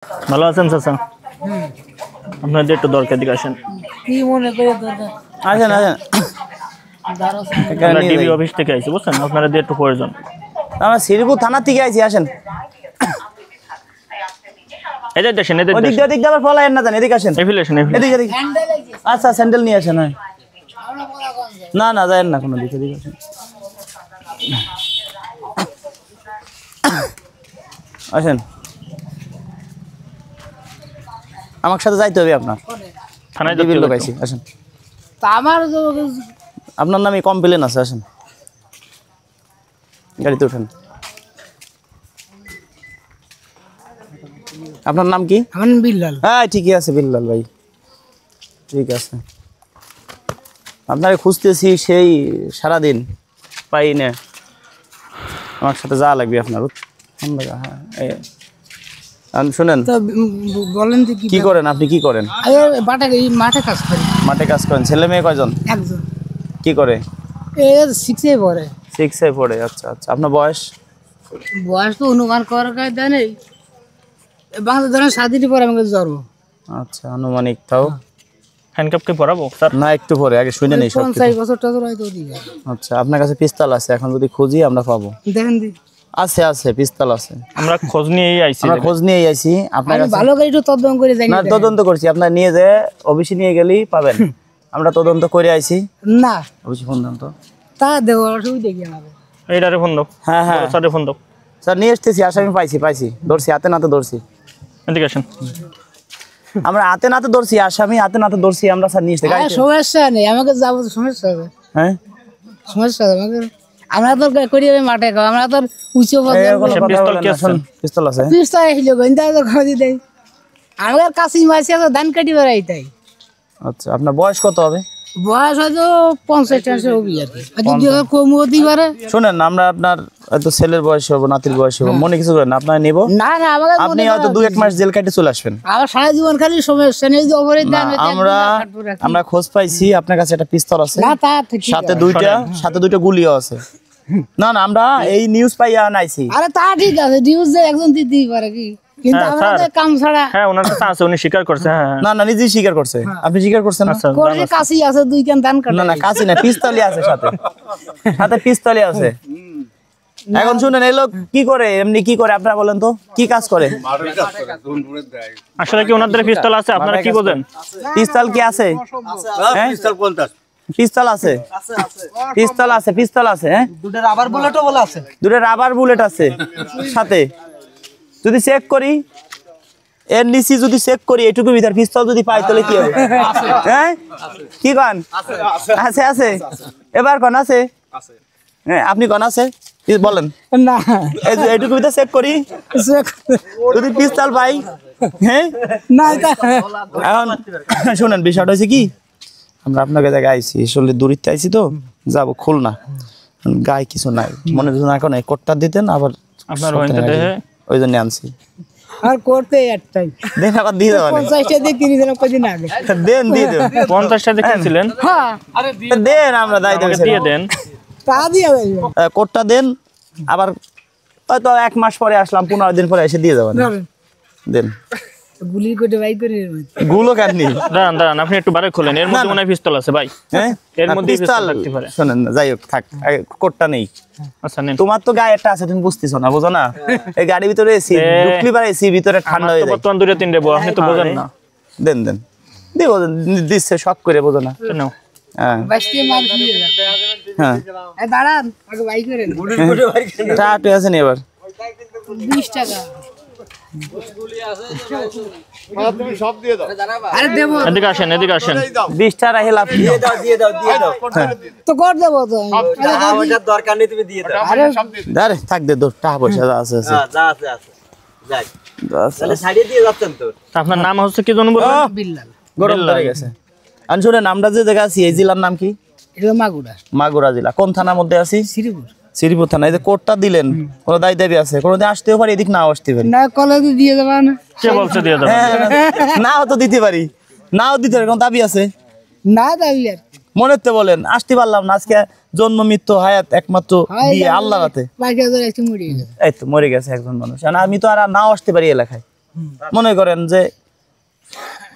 ভালো আছেন চাচা? আপনাদের একটু দরকার, দিকে আসেন। কি মনে করে দরকার? আসেন আসেন। আমরা ডিবি অফিস থেকে আইছি, বুঝছেন? আপনাদের একটু প্রয়োজন। আমরা শ্রীপুর থানা থেকে আইছি, আসেন। এদের দেখেন, এদের ওদিক দিয়ে ওদিক দিয়ে আবার পলায়েন না, জান এদিকে আসেন। এফিলিয়েশন এদিকে এদিকে। আচ্ছা স্যান্ডেল নিয়ে আসেন। হ্যাঁ না না যায়েন না কোনো দিকে, এদিকে আসেন। আসেন, আমার সাথে যাইতে হবে আপনার থানায় ডিবির যাইতে লোক হবে আইছি, আসেন। তা আমার আপনার নামে কমপ্লেন আছে, আসেন গাড়িতে উঠেন। আপনার নাম কি? আমার বিল্লাল। হ্যাঁ ঠিকই আছে বিল্লাল ভাই, ঠিক আছে। আপনাকে খুঁজতেছি সেই সারাদিন, পাই না। আমার সাথে যাওয়া লাগবে আপনার। হ্যাঁ শুনেন, বলেন যে কি করেন আপনি? কি করেন? মাঠে কাজ করি। মাঠে কাজ করেন? ছেলে মেয়ে কয়জন? একজন। কি করে? শিখছে পরে। 6-এ পড়ে। আচ্ছা আচ্ছা। আপনার বয়স? বয়স তো অনুমান করার কাজ দেয় নেই। বাংলা ধরেন 7 দিন পরে আমাকে জ্বর। আচ্ছা আনুমানিক তাও হ্যান্ডকাপকে পরাবো স্যার? না একটু পরে, আগে শুনে নেই সব। 50 বছর টছর হয়তো ওদিকে। আচ্ছা আপনার কাছে পিস্তল আছে? এখন যদি খুঁজি আমরা পাবো? দেখেন দি। আছে আছে, পিস্তল আছে। আমরা খোঁজ নিয়েই আইছি। আমরা খোঁজ নিয়েই আইছি আপনার আমি কাছে। ভালো করে একটু তদন্ত করে জানি না তদন্ত করছি, আপনার নিয়ে যে অফিসে নিয়ে গেলেই পাবেন। আমরা তদন্ত করে আইছি। না অফিসে ফোন দেন তো। তা দেবো অসুবিধা দেখি আমাদের। এইটারে ফোন দাও। হ্যাঁ হ্যাঁ স্যারে ফোন দাও। স্যার নিয়ে এসতেছি, আসামি পাইছি, ধরছি, হাতে নাতে ধরছি। এদিকে আসেন। আমরা হাতে নাতে ধরছি, আসামি হাতে নাতে ধরছি আমরা। স্যার নিয়ে এসতে সমস্যা নেই, আমাকে যাবো তো সমস্যা হবে। হ্যাঁ সমস্যা হবে আমাকে। আমরা তো করি মাঠে খাও, আমরা তো উঁচু পিস্তল আছে? পিস্তল আসলো গন্ধা তো খাওয়া দেয়। আমার কাছে মাসে তো ধান কাটি বেড়াই তাই। আচ্ছা আপনার বয়স কত হবে? বয়স হয়তো 50-60 হবে আর কি, যদি কম হতে পারে। শোনেন, আমরা আপনার হয়তো ছেলের বয়স হবো, নাতির বয়স হবো, মনে কিছু করেন, আপনার নিব না না আমাকে আপনি হয়তো 2-1 মাস জেল কাটে চলে আসবেন। আমার সারা জীবন খালি সমস্যা নেই, যদি অপরাধ দেন আমরা খোঁজ পাইছি আপনার কাছে একটা পিস্তল আছে, না তা ঠিক সাথে দুইটা গুলিও আছে। না না আমরা এই নিউজ পাইয়া আনাইছি। আরে তা ঠিক আছে, নিউজ যে একজন দিতেই পারে কি, কিন্তু আমরা তো কাম ছাড়া। হ্যাঁ ওনার কাছে আছে, উনি স্বীকার করছে। হ্যাঁ না না নিজেই স্বীকার করছে। আপনি স্বীকার করছেন না? করে কাশি আছে 2 কান ধান কাটা। না না কাশি না, পিস্তলই আছে সাথে, সাথে পিস্তলই আছে। এখন শুনেন এই লোক কি করে, এমনি কি করে আপনারা বলেন তো, কি কাজ করে? আসলে কি ওনাদের পিস্তল আছে? আপনারা কি বোঝেন? পিস্তল কি আছে? পিস্তল আছে, পিস্তল আছে। হ্যাঁ দুটো রাবার বুলেট আছে সাথে। যদি চেক করি এর নিচে, যদি চেক করি এটুকু ভিতর পিস্তল যদি পাই তাহলে কি হবে? হ্যাঁ কি কন? আছে আছে, এবার কন আছে? হ্যাঁ আপনি কন আছে বলেন না এইটুকু ভিতর চেক করি যদি পিস্তল পাই। হ্যাঁ না এখন শুনেন, বিষয়টা হয়েছে কি, আমরা আপনাকে জায়গায় আইছি, আসলে দূরিতে আইছি তো, যাবো খুলনা, গায়ে কিছু নাই, মনে না এখন কোটটা দিতেন আবার আপনার ওই জন্য আনছি। আর করতে একটাই দেন আবার দিয়ে দেবেন। 50টা দিয়ে কিনেছিলাম কদিন আগে। দেন দিয়ে দেন। 50টা কিনেছিলেন? হ্যাঁ দেন, আমরা দায়িত্ব দিয়ে দেন। তা দিয়ে কোটটা দেন, আবার হয়তো 1 মাস পরে আসলাম, 15 দিন পরে এসে দিয়ে যাবেন। দেন। গুলি করে বাই করে গুলো কেন নি? দাঁড়ান আপনি একটু বারে খোলেন, এর মধ্যে মনে হয় পিস্তল আছে ভাই। হ্যাঁ এর মধ্যে পিস্তল থাকতে পারে। শুনেন না, যাই হোক থাক, কোটটা নেই। আচ্ছা নেন। তোমার তো গায়ে একটা আছে, তুমি বুঝতেছো না, বুঝো না? এই গাড়ির ভিতরে এসি ঢুকলি পারে, এসি ভিতরে ঠান্ডা হয়ে যায়। বর্তমান 2-3 দেবো, আপনি তো বোঝেন না। দেন দেন দিব, দিচ্ছে শক করে, বোঝো না? কেন? হ্যাঁ বাসতে মার দিয়ে হ্যাঁ দাঁড়ান আগে বাই করে টাকা আছে নি এবার? 20 টাকা। আরে দেবো, এদিকে আসেন, এদিকে আসেন। 20 টাকা রাখে লাভ দিয়ে দাও তো কর দেবো তো। দরকার নেই, তুমি দিয়ে দাও। আরে থাক দে, তোর টাকা পয়সা যা আছে আছে। যা আছে আছে, যাই তাহলে ছাড়িয়ে দিয়ে যাচ্ছেন তো। আপনার নাম হচ্ছে কি জানো বলুন? বিল্লাল। গরম ধরে গেছে। আর শুনেন, আমরা যে জায়গা আছি এই জেলার নাম কি? এটা মাগুরা। মাগুরা জেলা। কোন থানার মধ্যে আছি? শ্রীপুর থানা। এই যে কোর্টটা দিলেন, কোনো দায় দাবি আছে? কোনোদিন আসতেও পারি, এদিক নাও আসতে পারি। না কলেজে দিয়ে দেবা না? কে বলছে দিয়ে দেবেন? নাও তো দিতে পারি, নাও দিতে পারি, কোনো দাবি আছে? না দাবি আর মনে তো বলেন, আসতে পারলাম না। আজকে জন্ম মৃত্যু হায়াত একমাত্র বিয়ে আল্লাহ রাতে। বাইকে ধরে একটু মরে গেছে। এই তো মরে গেছে একজন মানুষ, আর আমি তো আর নাও আসতে পারি এলাকায়। মনে করেন যে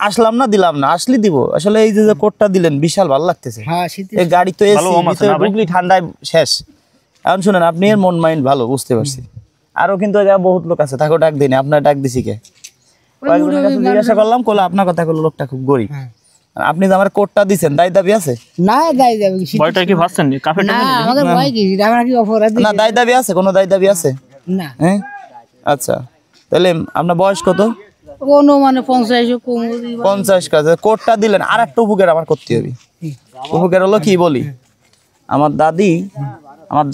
আসলাম না দিলাম না, আসলে দিব। আসলে এই যে কোটটা দিলেন বিশাল ভালো লাগতেছে। হ্যাঁ শীতে এই গাড়ি তো এসি ভিতরে ঢুকলি ঠান্ডায় শেষ। এখন শুনেন, আপনি এর মন মাইন্ড ভালো, বুঝতে পারছি। আরো কিন্তু বহুত লোক আছে, তাকেও ডাক দিই না, আপনার ডাক দিছি কে? কয়েকজনের কাছে জিজ্ঞাসা করলাম, কইলো আপনার কথা কইলো লোকটা খুব গরিব। আপনি যে আমার কোটটা দিছেন, দায় দাবি আছে? না দাই যাবে কি ভয়টা কি ভাবছেন কাফে না আমাদের ভয় কি আমরা কি অপরাধ না, দায় দাবি আছে? কোনো দায় দাবি আছে? না হ্যাঁ, আচ্ছা। তাহলে আপনার বয়স কত? কোনো মানে 50 কোমরি 50 কাছে কোটটা দিলেন। আর একটা উপকার আমার করতে হবে। উপকার হলো কি বলি, আমার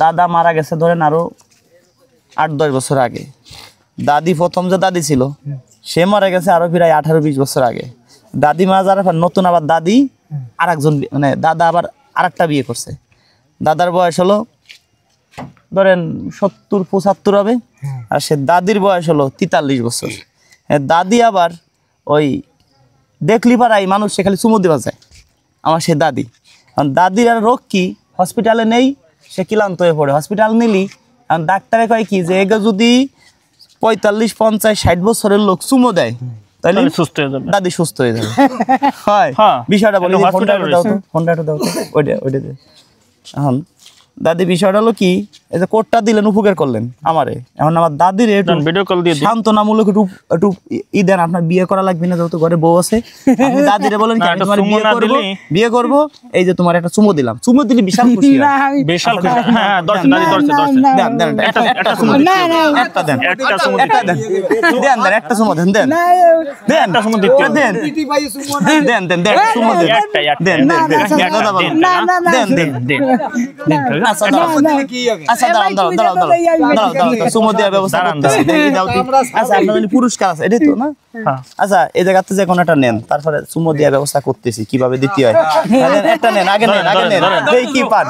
দাদা মারা গেছে ধরেন আরো 8-10 বছর আগে। দাদি প্রথম যে দাদি ছিল সে মারা গেছে আরো প্রায় 18-20 বছর আগে। দাদি মারা যাওয়ার পর নতুন আবার দাদি আরেকজন, মানে দাদা আবার আরেকটা বিয়ে করছে। দাদার বয়স হলো ধরেন 70-75 হবে, আর সে দাদির বয়স হলো 43 বছর। দাদি আবার ওই দেখলি পারাই মানুষ সে খালি চুমু দেওয়া যায় আমার সে দাদি। কারণ দাদির আর রোগ কি, হসপিটালে নেই, সে ক্লান্ত হয়ে পড়ে। হসপিটাল নিলি কারণ ডাক্তারে কয় কি যে এগে যদি 45-50-60 বছরের লোক চুমো দেয় তাহলে সুস্থ হয়ে যাবে, দাদি সুস্থ হয়ে যাবে। হয় বিষয়টা বলি, ফোনটা দাও তো, ওইটা দে। এখন দাদি বিষয়টা হলো কি, এই যে কোটটা দিলেন উপকার করলেন আমারে। এখন আমার দাদির একটু ভিডিও কল দিয়ে সান্ত্বনামূলক একটু ই দেন, আপনার বিয়ে করা লাগবে না, যেহেতু ঘরে বউ আছে। আপনি দাদিরে বলেন কি আমি তোমার বিয়ে করব, এই যে তোমার একটা চুমো দিলাম। চুমো দিলে বিশাল খুশি হয়, বিশাল খুশি। হ্যাঁ দর্শন দাদি দর্শন দেন দেন একটা চুমো না না একটা দেন, একটা চুমু একটা দেন দেন দেন একটা চুমো দেন দেন দেন একটা চুমু দিতে হবে। দেন দেন দেন দেন চুমো দেন দেন দেন দেন কথা বলেন দেন দেন দেন আচ্ছা দাঁড়াও আচ্ছা দাঁড়াও দাঁড়াও দাঁড়াও দাঁড়াও দাঁড়াও চুমো দেওয়ার ব্যবস্থা করতেছি। দেখি দাও তো। আচ্ছা আপনার জন্য পুরস্কার আছে, এটাই তো না? আচ্ছা এই জায়গাতে যে কোনো একটা নেন, তারপরে চুমো দেওয়ার ব্যবস্থা করতেছি কিভাবে দিতে হয়। একটা নেন, আগে নেন এই কি পান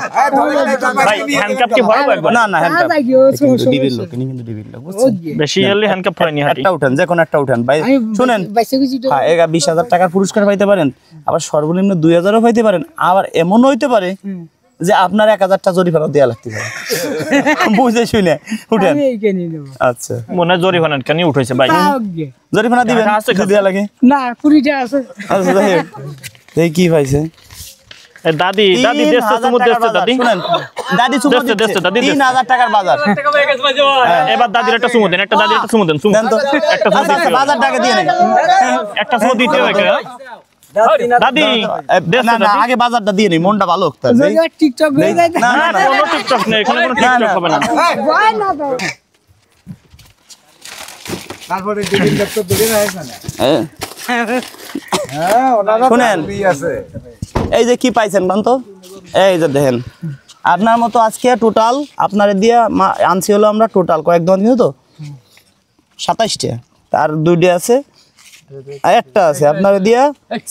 ভাই হ্যান্ডকাপ কি ভরাবো একবার? না না হ্যান্ডকাপ ডিবির লোক, ইনি কিন্তু ডিবির লোক, বুঝছেন? বেশি ইয়ারলি হ্যান্ডকাপ পরাইনি হাঁটি। একটা উঠান, যে কোনো একটা উঠান ভাই। শুনেন, হ্যাঁ 20,000 টাকার পুরস্কার পাইতে পারেন, আবার সর্বনিম্ন 2,000ও পাইতে পারেন, আবার এমন হইতে পারে যে আপনার 1,000টা জরিমানা দেওয়া লাগতে পারে। বুঝে শুনে উঠেন। আচ্ছা মনে হয় জরিমানা কেন উঠেছে ভাই? জরিমানা দিবেন দেওয়া লাগে না 20টা আছে। আচ্ছা যাই হোক, এই কি পাইছে দাদি দাদি দেশে চুমু দেশে দাদি শুনেন, দাদি চুমু দিচ্ছে 3,000 টাকার বাজার। এবার দাদির একটা চুমু দেন, একটা দাদির একটা চুমু দেন, চুমু দেন তো। একটা চুমু আচ্ছা আচ্ছা, বাজার টাকা দিয়ে নেন, একটা চুমু দিতে হবে কে? দাদি না না আগে বাজারটা দিয়ে নেই, মনটা ভালো হোক। টিকটক হয়ে যায় না না না কোনো টিকটক নেই, এখানে কোনো টিকটক হবে না। ভয় না তো। তারপরে ডিবির দপ্তর দিলে না এখানে। হ্যাঁ ওনারা শুনেন, আছে। এই যে কি পাইছেন বলেন তো, এই যে দেখেন আপনার মতো আজকে টোটাল আপনারে দিয়ে আনছি হলো আমরা টোটাল কয়েক দোকান কিন্তু তো 27টা, তার 2টা আছে আর একটা আছে, আপনারে দিয়া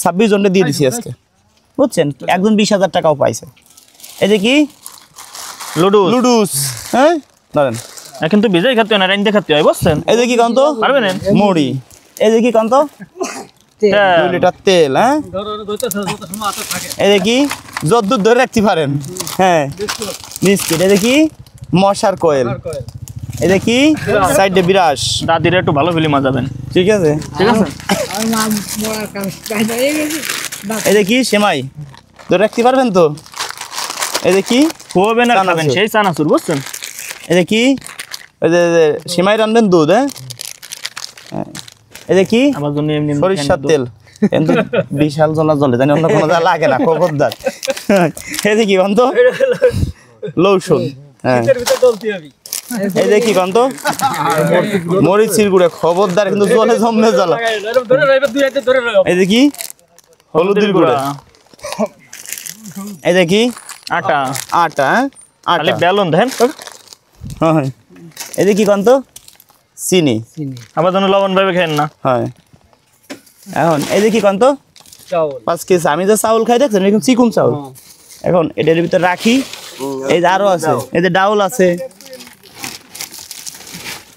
26 জনকে দিয়ে দিছি আজকে, বুঝছেন? একজন 20,000 টাকাও পাইছে। এই যে কি লুডুস, হ্যাঁ ধরেন, কিন্তু বিজয় খাতে না, রাইন দেখাতে হয়, বুঝছেন? এই যে কি কন্ত পারবেন মুড়ি, এই যে কি কন্ত 2 লিটার তেল, হ্যাঁ এই যে কি যদ্দূর ধরে রাখতে পারেন, হ্যাঁ বিস্কিট, এই যে কি মশার কোয়েল, এই যে কি সাইডে বিরাস। দাদির একটু ভালো ফিল্ম যাবেন, ঠিক আছে ঠিক আছে? আর মা মরার কাজ কাজ হয়ে গেছে। এই যে কি সেমাই ধরে রাখতে পারবেন তো, এই যে কি হবে না খাবেন সেই চানাচুর, বুঝছেন? এই যে কি ওই যে সেমাই রান্নেন দুধ, হ্যাঁ এই যে কি আমার জন্য এমনি সরিষার তেল, কিন্তু বিশাল জ্বলা জ্বলে জানি অন্য কোনো জায়গায় লাগে না, খবরদার। এই যে কি গন্ধ লৌসুন, হ্যাঁ এই যে কি গন্ধ মরিচির গুঁড়ে, খবরদার কিন্তু জলে জমে জ্বলা। এই যে কি হলুদের গুঁড়া, এই যে কি আটা আটা, হ্যাঁ খালি আটা, বেলুন দেন। হ্যাঁ এই যে কি গন্ধ চিনি, আমার জন্য লবণ ভাবে খেয়েন না। হ্যাঁ এখন এই যে কি কন্ত 5 কেজি, আমি যে চাউল খাই দেখছেন এরকম চিকুন চাউল, এখন এটার ভিতরে রাখি। এই যে আরো আছে, এই যে ডাউল আছে,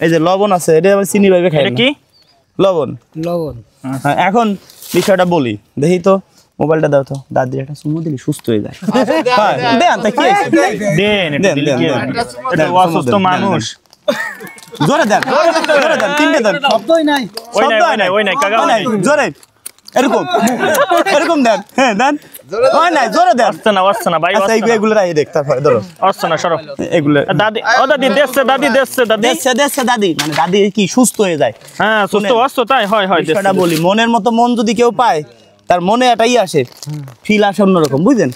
এই যে লবণ আছে, এটা আমি চিনি ভাবে খাই এটা কি লবণ। লবণ হ্যাঁ এখন বিষয়টা বলি, দেখি তো মোবাইলটা দাও তো, দাদির একটা চুমু দিলি সুস্থ হয়ে যায়। হ্যাঁ দেন তা কি দেন, এটা দেন, দিলে দেন, কি দেন। হবে? এটা অসুস্থ মানুষ। জোরে দেন, জোরে দেন, তিনটে দেন। শব্দই নাই। ওই নাই কাকা, ওই নাই, জোরে এরকম এরকম দেন। হ্যাঁ দেন, ওই নাই, জোরে দেন। আসছে না ভাই, আচ্ছা এগুলো রাখি দেখ, তারপরে ধরো আসছে না, সরো। এগুলো দাদি, ও দাদি দেখছে, দাদি দেখছে দাদি, মানে দাদি কি সুস্থ হয়ে যায়। হ্যাঁ সুস্থ অস্ত, তাই হয় বিষয়টা বলি, মনের মতো মন যদি কেউ পায় তার মনে এটাই আসে, ফিল আসে অন্যরকম, বুঝলেন?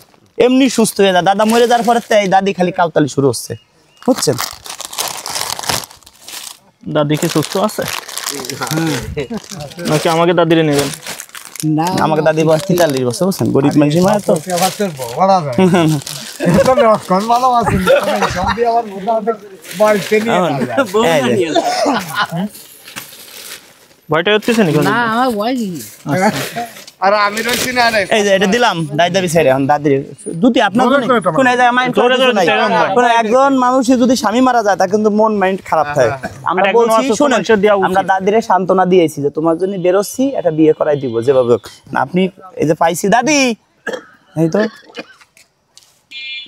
এমনি সুস্থ হয়ে যায়। দাদা মরে যাওয়ার পরে তাই দাদি খালি কাউতালি শুরু হচ্ছে, বুঝছেন? দাদি কি সুস্থ আছে নাকি আমাকে দাদিরে নেবেন? না আমাকে দাদি বয়স 43 বছর, বুঝছেন? গরিব মানুষের মায়ের তো। আবার চলবো, বলা যায়। এটা লক্ষণ ভালো আছে। সবই আবার মোটামুটি বয়সে নিয়ে যায়। এই যে, ভয়টা হচ্ছে নাকি? না আমার বয়স কি? আর আমি রইছি না রে। এই যে এটা দিলাম দাদি সাইডে, এখন দাদির যদি আপনার জন্য কোন এই জায়গায় মাইন্ড জোরে জোরে নাই, দিতে হবে। কোন একজন মানুষের যদি স্বামী মারা যায় তার কিন্তু মন মাইন্ড খারাপ থাকে। আমরা আর একজন বলছি অসুস্থ শুনেন, মানুষের দেওয়া উচিত। আমরা দাদিরে সান্ত্বনা দিয়েছি যে তোমার জন্য বেরোচ্ছি, এটা বিয়ে করাই দিব যেভাবে হোক। না আপনি এই যে পাইছি দাদি, এই তো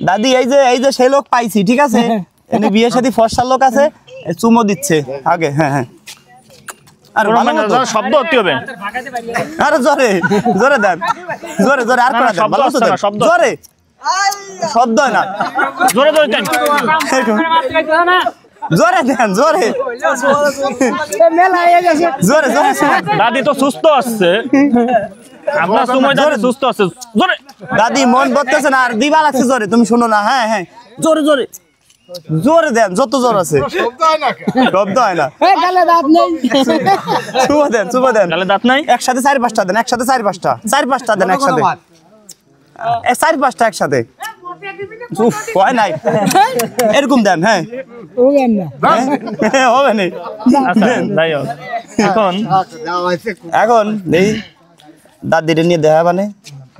দাদি, এই যে সেই লোক পাইছি, ঠিক আছে? এনে বিয়ের সাথে ফর্সার লোক আছে, চুমো দিচ্ছে আগে। হ্যাঁ হ্যাঁ, আর ভালো মতো শব্দ হতে হবে। আরে জোরে জোরে দেন, জোরে জোরে আর করে দেন, শব্দ ভালো মতো আসছে দেন, না, শব্দ। জোরে, শব্দ হয় না, জোরে জোরে দেন, জোরে দেন, জোরে মেলা হয়ে গেছে। জোরে জোরে। দাদি তো সুস্থ আছে, আপনার সময় দাদি সুস্থ আছে, জোরে। দাদি মন বলতেছে না, আর দিবা লাগছে জোরে, তুমি শুনো না। হ্যাঁ হ্যাঁ, জোরে জোরে জোরে দেন, যত জোর আছে। শব্দ হয় না কেন? শব্দ হয় না, গালে দাঁত নেই। চুমো দেন, চুমো দেন। গালে দাঁত নাই? একসাথে 4-5টা দেন, একসাথে 4-5টা, 4-5টা দেন একসাথে, 4-5টা একসাথে। উফ, হয় নাই, এরকম দেন। হ্যাঁ ও গান না। হ্যাঁ, হবে না। আচ্ছা যাই হোক, এখন যাও হইছে। এখন এই দাদিরে নিয়ে দেখা মানে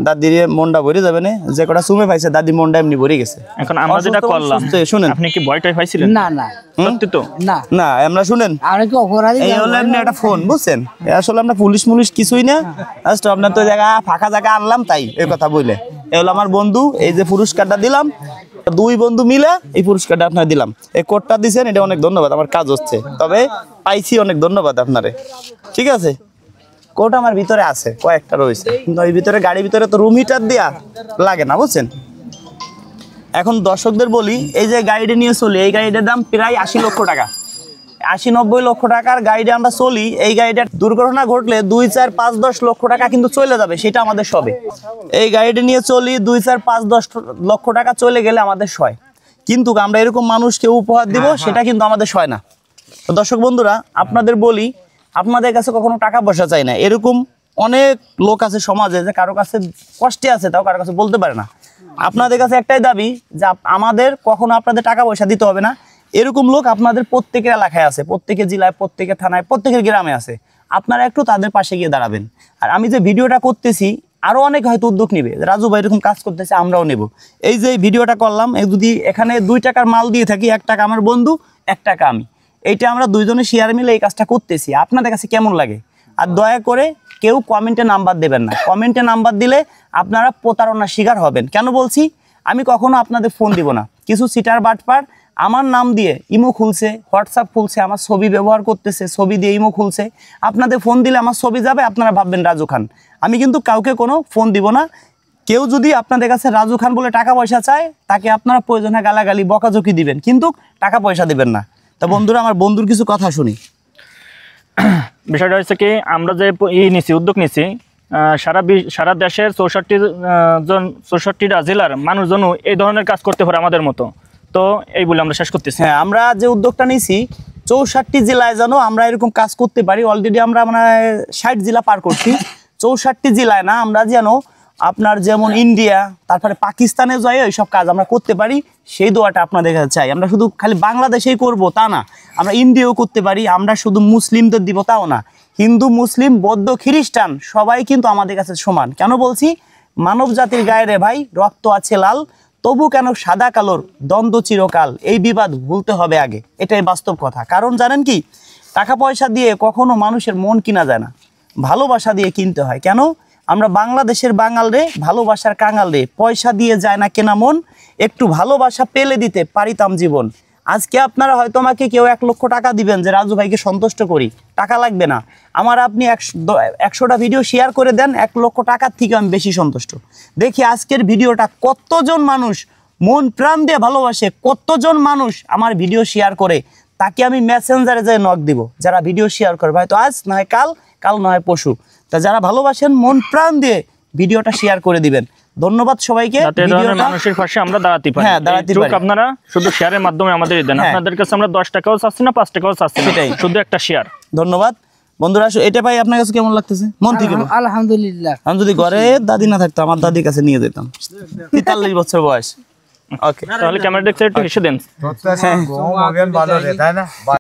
দাদির মনটা ভরে যাবে না, যে কটা সুমে পাইছে দাদির মনটা এমনি ভরে গেছে। এখন আমরা যেটা করলাম, শুনেন, আপনি কি ভয়টাই পাইছিলেন? না না সত্যি তো? না, না আমরা শুনেন, আমরা কি অপরাধী? এই হলো এমনি একটা ফোন, বুঝছেন? এ আসলে আমরা পুলিশ কিছুই না, জাস্ট আপনার তো জায়গা ফাঁকা জায়গা আনলাম তাই এই কথা বলে। এ হলো আমার বন্ধু, এই যে পুরস্কারটা দিলাম, 2 বন্ধু মিলে এই পুরস্কারটা আপনার দিলাম। এই কোডটা দিছেন, এটা অনেক ধন্যবাদ, আমার কাজ হচ্ছে, তবে পাইছি, অনেক ধন্যবাদ আপনারে, ঠিক আছে? কোড আমার ভিতরে আছে, কয়েকটা রয়েছে, কিন্তু এই ভিতরে গাড়ির ভিতরে তো রুম হিটার দেয়া লাগে না, বুঝছেন? এখন দর্শকদের বলি, এই যে গাড়িটা নিয়ে চলি, এই গাড়িটার দাম প্রায় 80 লক্ষ টাকা, 80-90 লক্ষ টাকার গাড়িটা আমরা চলি। এই গাড়িটার দুর্ঘটনা ঘটলে 2-4-5-10 লক্ষ টাকা কিন্তু চলে যাবে, সেটা আমাদের সবে। এই গাড়িটা নিয়ে চলি, 2-4-5-10 লক্ষ টাকা চলে গেলে আমাদের সয়, কিন্তু আমরা এরকম মানুষকে উপহার দিব, সেটা কিন্তু আমাদের সয় না। তো দর্শক বন্ধুরা, আপনাদের বলি, আপনাদের কাছে কখনো টাকা পয়সা চাই না। এরকম অনেক লোক আছে সমাজে, যে কারো কাছে কষ্টে আছে, তাও কারো কাছে বলতে পারে না। আপনাদের কাছে একটাই দাবি, যে আমাদের কখনো আপনাদের টাকা পয়সা দিতে হবে না। এরকম লোক আপনাদের প্রত্যেকের এলাকায় আছে, প্রত্যেকের জেলায়, প্রত্যেকের থানায়, প্রত্যেকের গ্রামে আছে। আপনারা একটু তাদের পাশে গিয়ে দাঁড়াবেন। আর আমি যে ভিডিওটা করতেছি, আরও অনেক হয়তো উদ্যোগ নেবে, রাজু ভাই এরকম কাজ করতেছে, আমরাও নেব। এই যে ভিডিওটা করলাম, যদি এখানে 2 টাকার মাল দিয়ে থাকি, 1 টাকা আমার বন্ধু, 1 টাকা আমি, এইটা আমরা 2 জনে শেয়ার মিলে এই কাজটা করতেছি। আপনাদের কাছে কেমন লাগে? আর দয়া করে কেউ কমেন্টে নাম্বার দেবেন না। কমেন্টে নাম্বার দিলে আপনারা প্রতারণার শিকার হবেন। কেন বলছি? আমি কখনো আপনাদের ফোন দিব না। কিছু সিটার বাটপার আমার নাম দিয়ে ইমো খুলছে, হোয়াটসঅ্যাপ খুলছে, আমার ছবি ব্যবহার করতেছে, ছবি দিয়ে ইমো খুলছে। আপনাদের ফোন দিলে আমার ছবি যাবে, আপনারা ভাববেন রাজু খান। আমি কিন্তু কাউকে কোনো ফোন দিব না। কেউ যদি আপনাদের কাছে রাজু খান বলে টাকা পয়সা চায়, তাকে আপনারা প্রয়োজনে গালাগালি বকাঝকি দিবেন, কিন্তু টাকা পয়সা দিবেন না। তা বন্ধুরা, আমার বন্ধুর কিছু কথা শুনি। বিষয়টা হচ্ছে কি, আমরা যে উদ্যোগ নিছি, সারা দেশের 64টা জেলার মানুষজন এই ধরনের কাজ করতে পারে আমাদের মতো। তো এই বলে আমরা শেষ করতেছি। হ্যাঁ, আমরা যে উদ্যোগটা নিছি 64টি জেলায় যেন আমরা এরকম কাজ করতে পারি। অলরেডি আমরা 60 জেলা পার করছি। 64টি জেলায় না, আমরা যেন আপনার যেমন ইন্ডিয়া, তারপরে পাকিস্তানে যাই এইসব কাজ আমরা করতে পারি, সেই দোয়াটা আপনাদের কাছে চাই। আমরা শুধু খালি বাংলাদেশেই করব তা না, আমরা ইন্ডিয়াও করতে পারি। আমরা শুধু মুসলিমদের দিব তাও না, হিন্দু, মুসলিম, বৌদ্ধ, খ্রিস্টান সবাই কিন্তু আমাদের কাছে সমান। কেন বলছি? মানব জাতির গায়ে রে ভাই রক্ত আছে লাল, তবু কেন সাদা কালোর দ্বন্দ্ব চিরকাল, এই বিবাদ ভুলতে হবে আগে। এটাই বাস্তব কথা। কারণ জানেন কি, টাকা পয়সা দিয়ে কখনো মানুষের মন কিনা যায় না, ভালোবাসা দিয়ে কিনতে হয়। কেন? আমরা বাংলাদেশের বাঙাল রে, ভালোবাসার কাঙাল রে, পয়সা দিয়ে যায় না কেনা মন, একটু ভালোবাসা পেলে দিতে পারিতাম জীবন। আজকে আপনারা হয়তো আমাকে কেউ 1 লক্ষ টাকা দিবেন যে রাজু ভাইকে সন্তুষ্ট করি, টাকা লাগবে না আমার। আপনি 100টা ভিডিও শেয়ার করে দেন, 1 লক্ষ টাকার থেকে আমি বেশি সন্তুষ্ট। দেখি আজকের ভিডিওটা কতজন মানুষ মন প্রাণ দিয়ে ভালোবাসে, কতজন মানুষ আমার ভিডিও শেয়ার করে, তাকে আমি মেসেঞ্জারে যেয়ে নক দিব। যারা ভিডিও শেয়ার করবে হয়তো আজ না হয় কাল, কাল না হয় পরশু, তা যারা ভালোবাসেন মন প্রাণ দিয়ে ভিডিওটা শেয়ার করে দিবেন। ধন্যবাদ সবাইকে। যাতে এই ধরনের মানুষের পাশে আমরা দাঁড়াতে পারি। হ্যাঁ, দাঁড়াতে এইটুকু পারি। আপনারা শুধু শেয়ারের মাধ্যমে আমাদের দেন। হ্যাঁ। আপনাদের কাছে আমরা 10 টাকাও চাচ্ছি না, 5 টাকাও চাচ্ছি না, সেটাই। শুধু একটা শেয়ার। ধন্যবাদ বন্ধুরা। এটা ভাই আপনার কাছে কেমন লাগতেছে? মন থেকে বলুন। আলহামদুলিল্লাহ। আমি যদি ঘরে দাদি না থাকতো, আমার দাদির কাছে নিয়ে যেতাম। 43 বছর বয়স। ওকে, তাহলে ক্যামেরা দেখতে একটু হেসে দেন। ভালো রে তাই না?